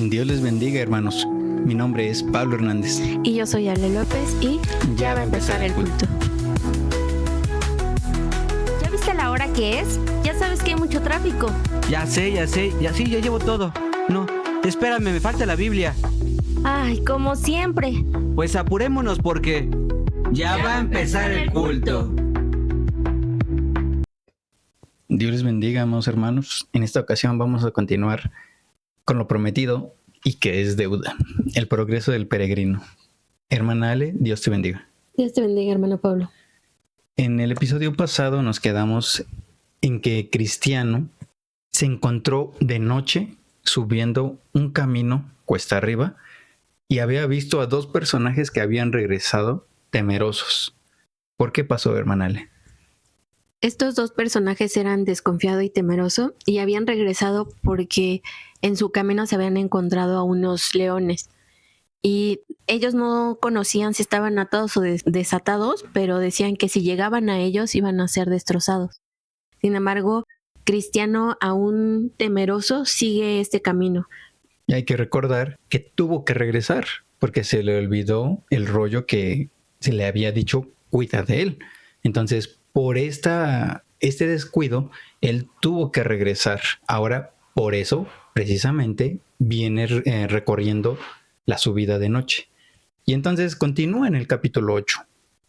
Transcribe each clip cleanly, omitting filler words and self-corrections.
Dios les bendiga, hermanos. Mi nombre es Pablo Hernández. Y yo soy Ale López y ya va a empezar el culto. ¿Ya viste la hora que es? Ya sabes que hay mucho tráfico. Ya sé, ya llevo todo. No, espérame, me falta la Biblia. Ay, como siempre. Pues apurémonos porque ya va a empezar el culto. Dios les bendiga, amados hermanos. En esta ocasión vamos a continuar con lo prometido y que es deuda, el progreso del peregrino. Hermana Ale, Dios te bendiga. Dios te bendiga, hermano Pablo. En el episodio pasado nos quedamos en que Cristiano se encontró de noche subiendo un camino cuesta arriba y había visto a dos personajes que habían regresado temerosos. ¿Por qué pasó, hermana Ale? Estos dos personajes eran desconfiado y temeroso y habían regresado porque en su camino se habían encontrado a unos leones. Y ellos no conocían si estaban atados o desatados, pero decían que si llegaban a ellos iban a ser destrozados. Sin embargo, Cristiano, aún temeroso, sigue este camino. Y hay que recordar que tuvo que regresar porque se le olvidó el rollo que se le había dicho, cuida de él. Entonces, por este descuido, él tuvo que regresar. Ahora, por eso, precisamente, viene recorriendo la subida de noche. Y entonces continúa en el capítulo 8.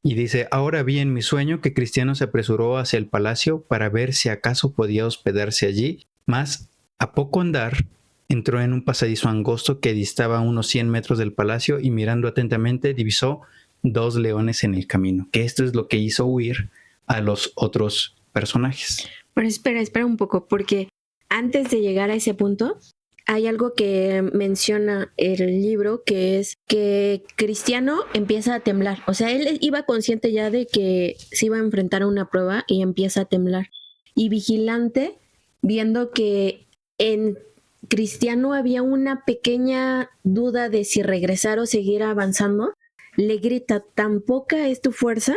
Y dice, ahora vi en mi sueño que Cristiano se apresuró hacia el palacio para ver si acaso podía hospedarse allí, mas a poco andar entró en un pasadizo angosto que distaba a unos 100 metros del palacio y mirando atentamente divisó 2 leones en el camino. Que esto es lo que hizo huir a los otros personajes. Pero espera un poco, porque antes de llegar a ese punto, hay algo que menciona el libro, que es que Cristiano empieza a temblar. O sea, él iba consciente ya de que se iba a enfrentar a una prueba y empieza a temblar. Y Vigilante, viendo que en Cristiano había una pequeña duda de si regresar o seguir avanzando, le grita, tan poca es tu fuerza,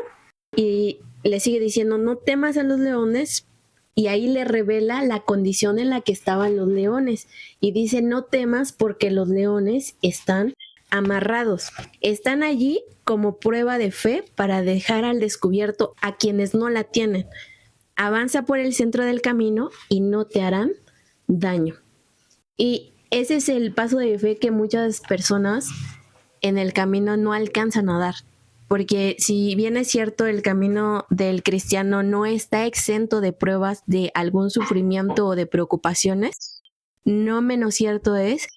y le sigue diciendo, no temas a los leones, y ahí le revela la condición en la que estaban los leones, y dice, no temas porque los leones están amarrados, están allí como prueba de fe para dejar al descubierto a quienes no la tienen. Avanza por el centro del camino y no te harán daño. Y ese es el paso de fe que muchas personas en el camino no alcanzan a dar. Porque si bien es cierto, el camino del cristiano no está exento de pruebas de algún sufrimiento o de preocupaciones, no menos cierto es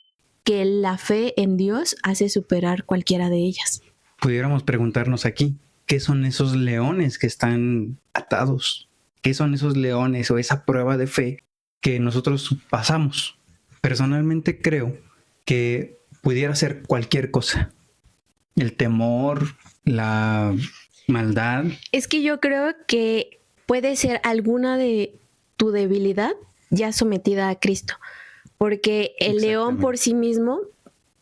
que la fe en Dios hace superar cualquiera de ellas. Pudiéramos preguntarnos aquí, ¿qué son esos leones que están atados? ¿Qué son esos leones o esa prueba de fe que nosotros pasamos? Personalmente creo que pudiera ser cualquier cosa. El temor, la maldad. Es que yo creo que puede ser alguna de tu debilidad ya sometida a Cristo. Porque el león por sí mismo,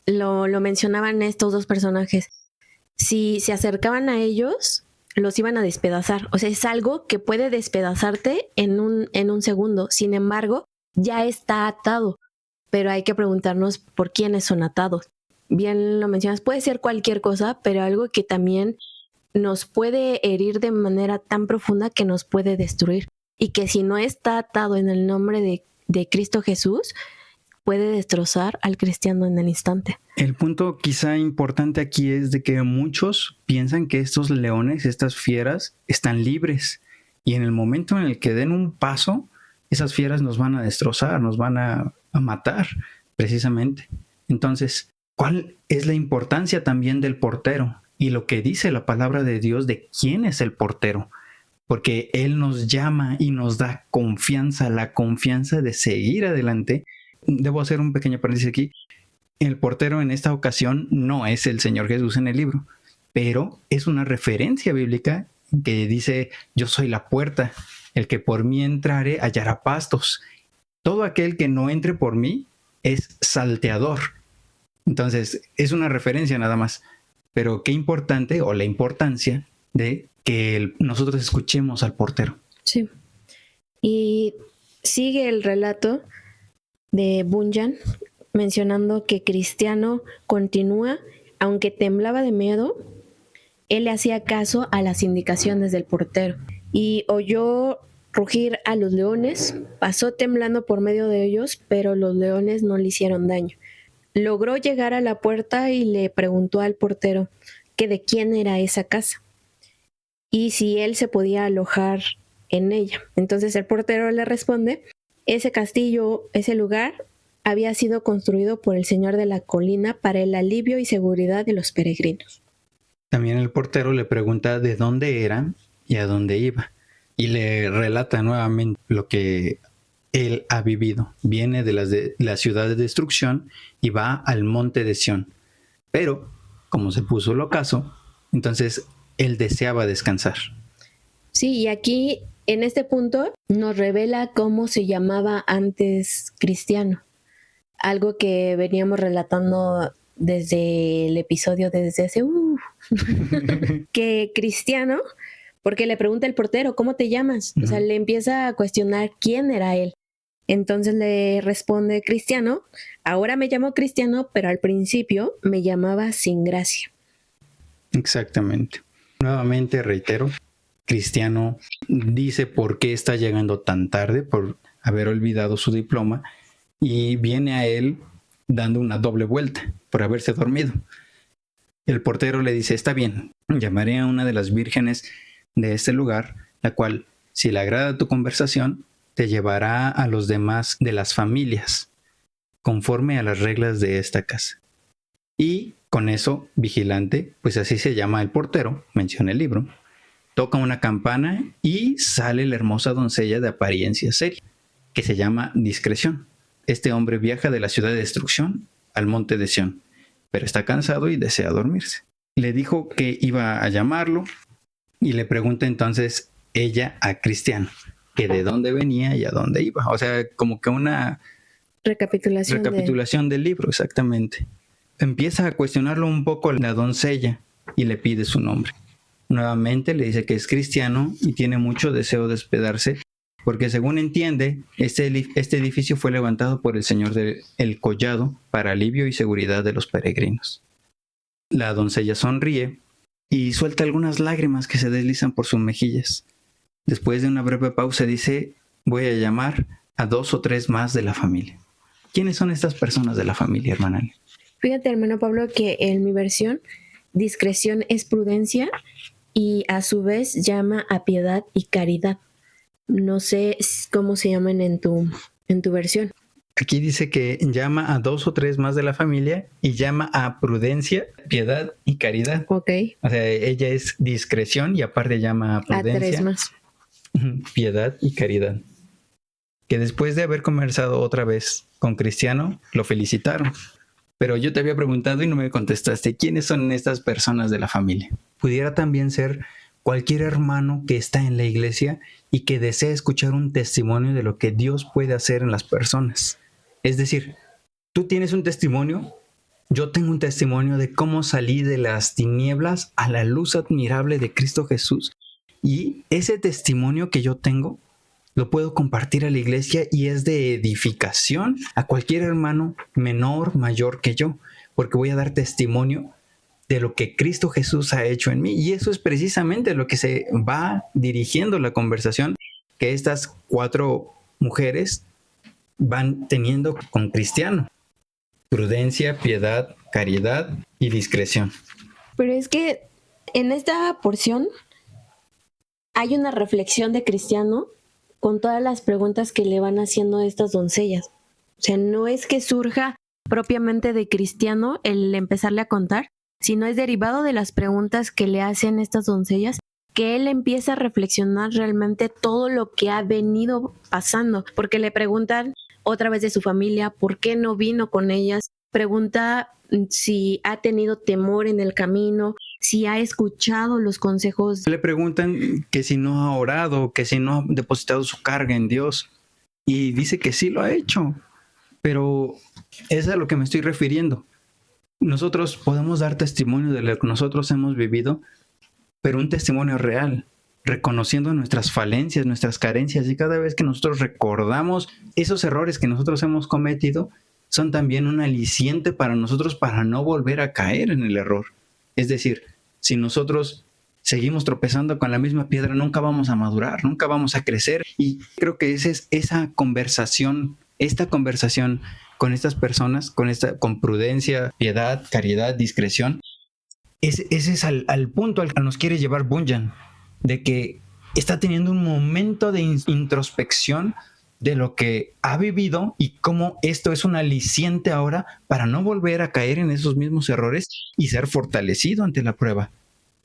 lo mencionaban estos dos personajes, si se acercaban a ellos, los iban a despedazar. O sea, es algo que puede despedazarte en un segundo. Sin embargo, ya está atado. Pero hay que preguntarnos por quiénes son atados. Bien lo mencionas, puede ser cualquier cosa, pero algo que también nos puede herir de manera tan profunda que nos puede destruir. Y que si no está atado en el nombre de Cristo Jesús, puede destrozar al cristiano en el instante. El punto quizá importante aquí es de que muchos piensan que estos leones, estas fieras, están libres. Y en el momento en el que den un paso, esas fieras nos van a destrozar, nos van a matar, precisamente. Entonces, ¿cuál es la importancia también del portero? Y lo que dice la palabra de Dios de quién es el portero. Porque Él nos llama y nos da confianza, la confianza de seguir adelante. Debo hacer un pequeño paréntesis aquí. El portero en esta ocasión no es el Señor Jesús en el libro, pero es una referencia bíblica que dice, yo soy la puerta, el que por mí entrare hallará pastos. Todo aquel que no entre por mí es salteador. Entonces, es una referencia nada más. Pero qué importante, o la importancia de que nosotros escuchemos al portero. Sí. Y sigue el relato de Bunyan, mencionando que Cristiano continúa, aunque temblaba de miedo, él le hacía caso a las indicaciones del portero y oyó rugir a los leones, pasó temblando por medio de ellos, pero los leones no le hicieron daño. Logró llegar a la puerta y le preguntó al portero que de quién era esa casa y si él se podía alojar en ella. Entonces el portero le responde: ese castillo, ese lugar, había sido construido por el Señor de la colina para el alivio y seguridad de los peregrinos. También el portero le pregunta de dónde eran y a dónde iba. Y le relata nuevamente lo que él ha vivido. Viene de la ciudad de destrucción y va al monte de Sión. Pero, como se puso el ocaso, entonces él deseaba descansar. Sí, y aquí, en este punto, nos revela cómo se llamaba antes Cristiano. Algo que veníamos relatando desde el episodio, desde hace... que Cristiano, porque le pregunta el portero, ¿cómo te llamas? O sea, le empieza a cuestionar quién era él. Entonces le responde Cristiano: ahora me llamo Cristiano, pero al principio me llamaba Sin Gracia. Exactamente. Nuevamente reitero, Cristiano dice por qué está llegando tan tarde, por haber olvidado su diploma, y viene a él dando una doble vuelta por haberse dormido. El portero le dice: está bien, llamaré a una de las vírgenes de este lugar, la cual, si le agrada tu conversación, te llevará a los demás de las familias, conforme a las reglas de esta casa. Y con eso, vigilante, pues así se llama el portero, menciona el libro, toca una campana y sale la hermosa doncella de apariencia seria, que se llama Discreción. Este hombre viaja de la ciudad de destrucción al monte de Sión, pero está cansado y desea dormirse. Le dijo que iba a llamarlo y le pregunta entonces ella a Cristiano que de dónde venía y a dónde iba. O sea, como que una recapitulación del libro, exactamente. Empieza a cuestionarlo un poco la doncella y le pide su nombre. Nuevamente le dice que es cristiano y tiene mucho deseo de hospedarse, porque según entiende, este edificio fue levantado por el Señor del Collado para alivio y seguridad de los peregrinos. La doncella sonríe y suelta algunas lágrimas que se deslizan por sus mejillas. Después de una breve pausa dice: voy a llamar a 2 o 3 más de la familia. ¿Quiénes son estas personas de la familia, hermana? Fíjate, hermano Pablo, que en mi versión, discreción es prudencia y a su vez llama a piedad y caridad. No sé cómo se llaman en tu versión. Aquí dice que llama a 2 o 3 más de la familia y llama a prudencia, piedad y caridad. Ok. O sea, ella es discreción y aparte llama a prudencia, a 3 más. Piedad y caridad. Que después de haber conversado otra vez con Cristiano, lo felicitaron. Pero yo te había preguntado y no me contestaste, ¿quiénes son estas personas de la familia? Pudiera también ser cualquier hermano que está en la iglesia y que desea escuchar un testimonio de lo que Dios puede hacer en las personas. Es decir, tú tienes un testimonio, yo tengo un testimonio de cómo salí de las tinieblas a la luz admirable de Cristo Jesús. Y ese testimonio que yo tengo lo puedo compartir a la iglesia y es de edificación a cualquier hermano menor, mayor que yo, porque voy a dar testimonio de lo que Cristo Jesús ha hecho en mí. Y eso es precisamente lo que se va dirigiendo la conversación que estas 4 mujeres van teniendo con Cristiano: prudencia, piedad, caridad y discreción. Pero es que en esta porción hay una reflexión de Cristiano con todas las preguntas que le van haciendo estas doncellas. O sea, no es que surja propiamente de Cristiano el empezarle a contar, sino es derivado de las preguntas que le hacen estas doncellas, que él empieza a reflexionar realmente todo lo que ha venido pasando, porque le preguntan otra vez de su familia, ¿por qué no vino con ellas? Pregunta si ha tenido temor en el camino, si ha escuchado los consejos. Le preguntan que si no ha orado, que si no ha depositado su carga en Dios, y dice que sí lo ha hecho, pero es a lo que me estoy refiriendo. Nosotros podemos dar testimonio de lo que nosotros hemos vivido, pero un testimonio real, reconociendo nuestras falencias, nuestras carencias, y cada vez que nosotros recordamos esos errores que nosotros hemos cometido, son también un aliciente para nosotros para no volver a caer en el error. Es decir, si nosotros seguimos tropezando con la misma piedra, nunca vamos a madurar, nunca vamos a crecer. Y creo que esta conversación con estas personas, con prudencia, piedad, caridad, discreción, ese es al punto al que nos quiere llevar Bunyan, de que está teniendo un momento de introspección de lo que ha vivido y cómo esto es un aliciente ahora para no volver a caer en esos mismos errores y ser fortalecido ante la prueba.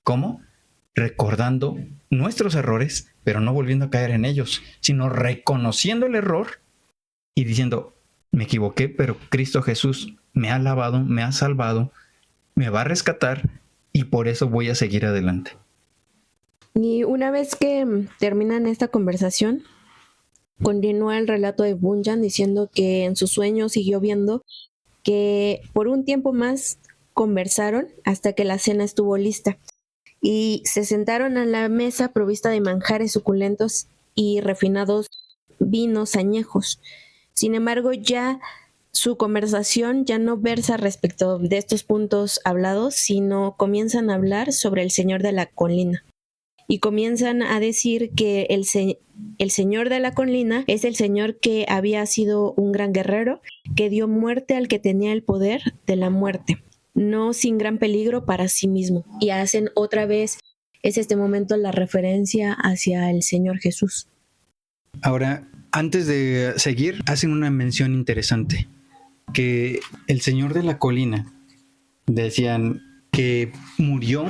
¿Cómo? Recordando nuestros errores, pero no volviendo a caer en ellos, sino reconociendo el error y diciendo, me equivoqué, pero Cristo Jesús me ha lavado, me ha salvado, me va a rescatar y por eso voy a seguir adelante. Y una vez que terminan esta conversación, continúa el relato de Bunyan diciendo que en sus sueños siguió viendo que por un tiempo más conversaron hasta que la cena estuvo lista y se sentaron a la mesa provista de manjares suculentos y refinados vinos añejos. Sin embargo, ya su conversación ya no versa respecto de estos puntos hablados, sino comienzan a hablar sobre el Señor de la Colina. Y comienzan a decir que el Señor de la Colina es el Señor que había sido un gran guerrero, que dio muerte al que tenía el poder de la muerte, no sin gran peligro para sí mismo. Y hacen otra vez, es este momento la referencia hacia el Señor Jesús. Ahora, antes de seguir, hacen una mención interesante, que el Señor de la Colina, decían que murió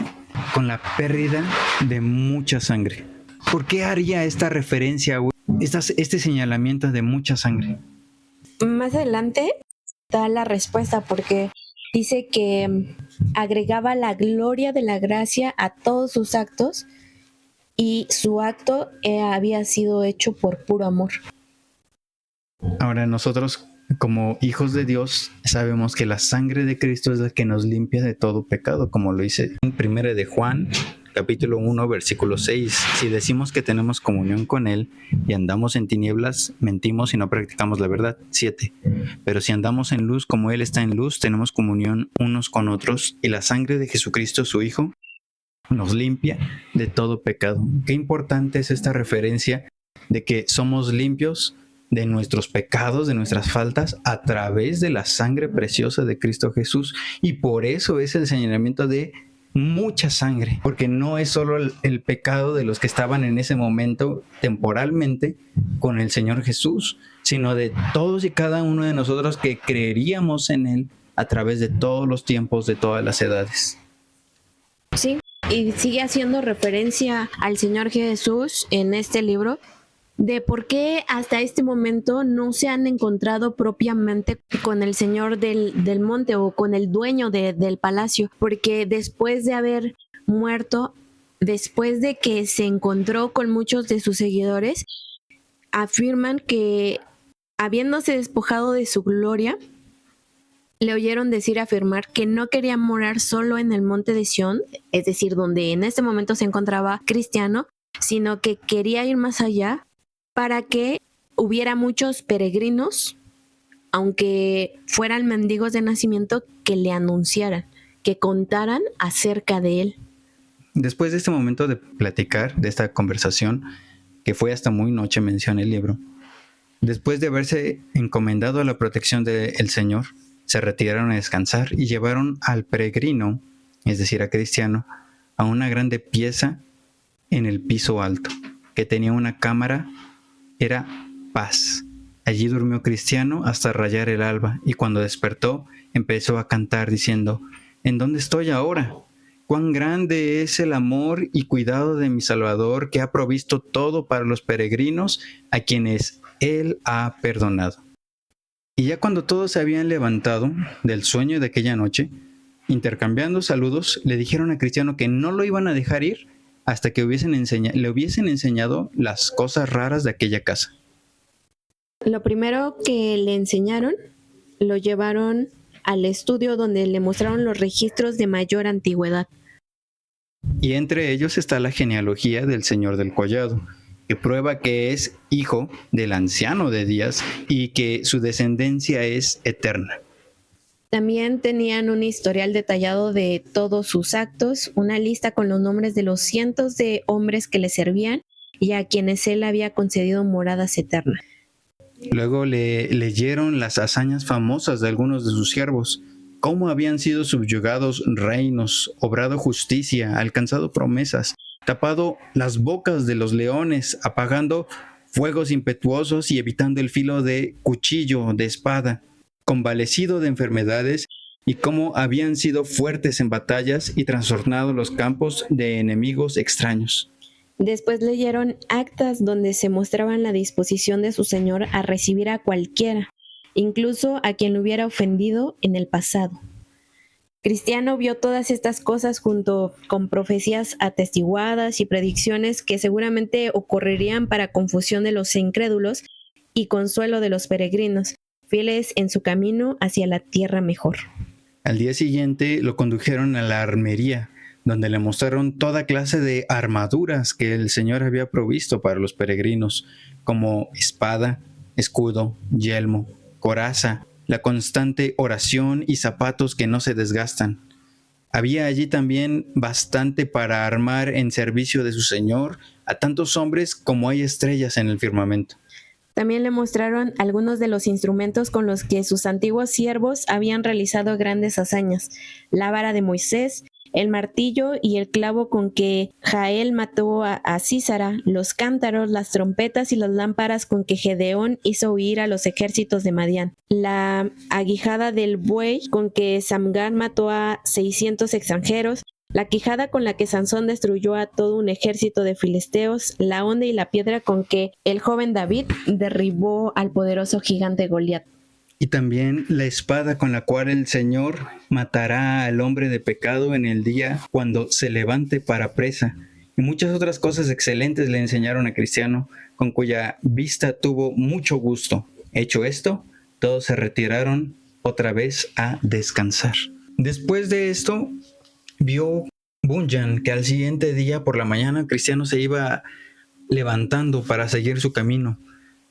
con la pérdida de mucha sangre. ¿Por qué haría esta referencia, este señalamiento de mucha sangre? Más adelante da la respuesta porque dice que agregaba la gloria de la gracia a todos sus actos y su acto había sido hecho por puro amor. Ahora nosotros, como hijos de Dios, sabemos que la sangre de Cristo es la que nos limpia de todo pecado, como lo dice en 1 de Juan, capítulo 1, versículo 6. Si decimos que tenemos comunión con Él y andamos en tinieblas, mentimos y no practicamos la verdad. 7. Pero si andamos en luz como Él está en luz, tenemos comunión unos con otros y la sangre de Jesucristo, su Hijo, nos limpia de todo pecado. Qué importante es esta referencia de que somos limpios de nuestros pecados, de nuestras faltas, a través de la sangre preciosa de Cristo Jesús. Y por eso es el señalamiento de mucha sangre, porque no es solo el pecado de los que estaban en ese momento temporalmente con el Señor Jesús, sino de todos y cada uno de nosotros que creeríamos en Él a través de todos los tiempos, de todas las edades. Sí, y sigue haciendo referencia al Señor Jesús en este libro, de por qué hasta este momento no se han encontrado propiamente con el Señor del monte o con el dueño del palacio, porque después de haber muerto, después de que se encontró con muchos de sus seguidores, afirman que habiéndose despojado de su gloria, le oyeron afirmar que no quería morar solo en el monte de Sión, es decir, donde en este momento se encontraba Cristiano, sino que quería ir más allá para que hubiera muchos peregrinos, aunque fueran mendigos de nacimiento, que le anunciaran, que contaran acerca de él. Después de este momento de platicar, de esta conversación, que fue hasta muy noche, menciona el libro, después de haberse encomendado a la protección del Señor, se retiraron a descansar y llevaron al peregrino, es decir, a Cristiano, a una grande pieza en el piso alto, que tenía una cámara. Era paz. Allí durmió Cristiano hasta rayar el alba, y cuando despertó empezó a cantar diciendo: ¿En dónde estoy ahora? Cuán grande es el amor y cuidado de mi Salvador, que ha provisto todo para los peregrinos a quienes Él ha perdonado. Y ya cuando todos se habían levantado del sueño de aquella noche, intercambiando saludos, le dijeron a Cristiano que no lo iban a dejar ir hasta que le hubiesen enseñado las cosas raras de aquella casa. Lo primero que le enseñaron, lo llevaron al estudio donde le mostraron los registros de mayor antigüedad. Y entre ellos está la genealogía del Señor del Collado, que prueba que es hijo del anciano de días y que su descendencia es eterna. También tenían un historial detallado de todos sus actos, una lista con los nombres de los cientos de hombres que le servían y a quienes él había concedido moradas eternas. Luego le leyeron las hazañas famosas de algunos de sus siervos, cómo habían sido subyugados reinos, obrado justicia, alcanzado promesas, tapado las bocas de los leones, apagando fuegos impetuosos y evitando el filo de cuchillo, de espada, convalecido de enfermedades, y cómo habían sido fuertes en batallas y trastornado los campos de enemigos extraños. Después leyeron actas donde se mostraban la disposición de su Señor a recibir a cualquiera, incluso a quien lo hubiera ofendido en el pasado. Cristiano vio todas estas cosas junto con profecías atestiguadas y predicciones que seguramente ocurrirían para confusión de los incrédulos y consuelo de los peregrinos, fieles en su camino hacia la tierra mejor. Al día siguiente lo condujeron a la armería, donde le mostraron toda clase de armaduras que el Señor había provisto para los peregrinos, como espada, escudo, yelmo, coraza, la constante oración y zapatos que no se desgastan. Había allí también bastante para armar en servicio de su Señor a tantos hombres como hay estrellas en el firmamento. También le mostraron algunos de los instrumentos con los que sus antiguos siervos habían realizado grandes hazañas: la vara de Moisés, el martillo y el clavo con que Jael mató a Sísara, los cántaros, las trompetas y las lámparas con que Gedeón hizo huir a los ejércitos de Madián, la aguijada del buey con que Samgar mató a 600 extranjeros, la quijada con la que Sansón destruyó a todo un ejército de filisteos, la honda y la piedra con que el joven David derribó al poderoso gigante Goliat. Y también la espada con la cual el Señor matará al hombre de pecado en el día cuando se levante para presa. Y muchas otras cosas excelentes le enseñaron a Cristiano, con cuya vista tuvo mucho gusto. Hecho esto, todos se retiraron otra vez a descansar. Después de esto, vio Bunyan que al siguiente día por la mañana Cristiano se iba levantando para seguir su camino,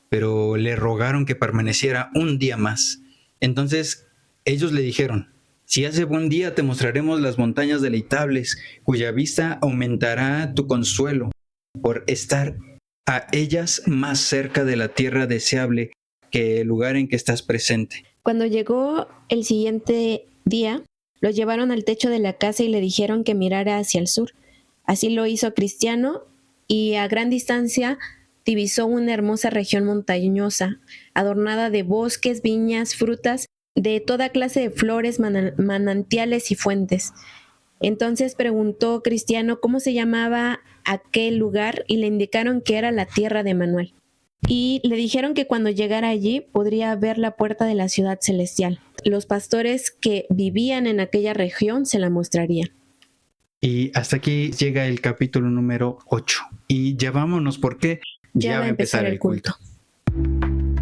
pero le rogaron que permaneciera un día más. Entonces ellos le dijeron: si hace buen día te mostraremos las montañas deleitables, cuya vista aumentará tu consuelo, por estar a ellas más cerca de la tierra deseable que el lugar en que estás presente. Cuando llegó el siguiente día, lo llevaron al techo de la casa y le dijeron que mirara hacia el sur. Así lo hizo Cristiano, y a gran distancia divisó una hermosa región montañosa, adornada de bosques, viñas, frutas, de toda clase de flores, manantiales y fuentes. Entonces preguntó Cristiano cómo se llamaba aquel lugar y le indicaron que era la tierra de Manuel. Y le dijeron que cuando llegara allí podría ver la puerta de la ciudad celestial. Los pastores que vivían en aquella región se la mostrarían. Y hasta aquí llega el capítulo número 8. Y ya vámonos porque ya va a empezar el culto.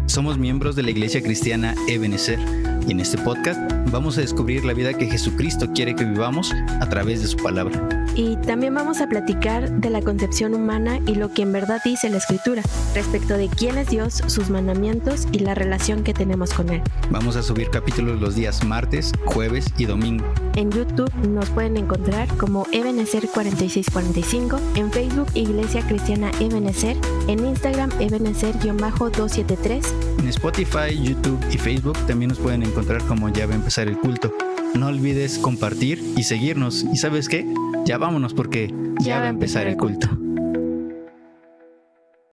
Somos miembros de la Iglesia Cristiana Ebenezer, y en este podcast vamos a descubrir la vida que Jesucristo quiere que vivamos a través de su palabra. Y también vamos a platicar de la concepción humana y lo que en verdad dice la Escritura respecto de quién es Dios, sus mandamientos y la relación que tenemos con Él. Vamos a subir capítulos los días martes, jueves y domingo. En YouTube nos pueden encontrar como Ebenezer 4645, en Facebook Iglesia Cristiana Ebenezer, en Instagram Ebenezer-273. En Spotify, YouTube y Facebook también nos pueden encontrar como Ya va a empezar el culto. No olvides compartir y seguirnos. ¿Y sabes qué? Ya vámonos porque ya va a empezar el culto.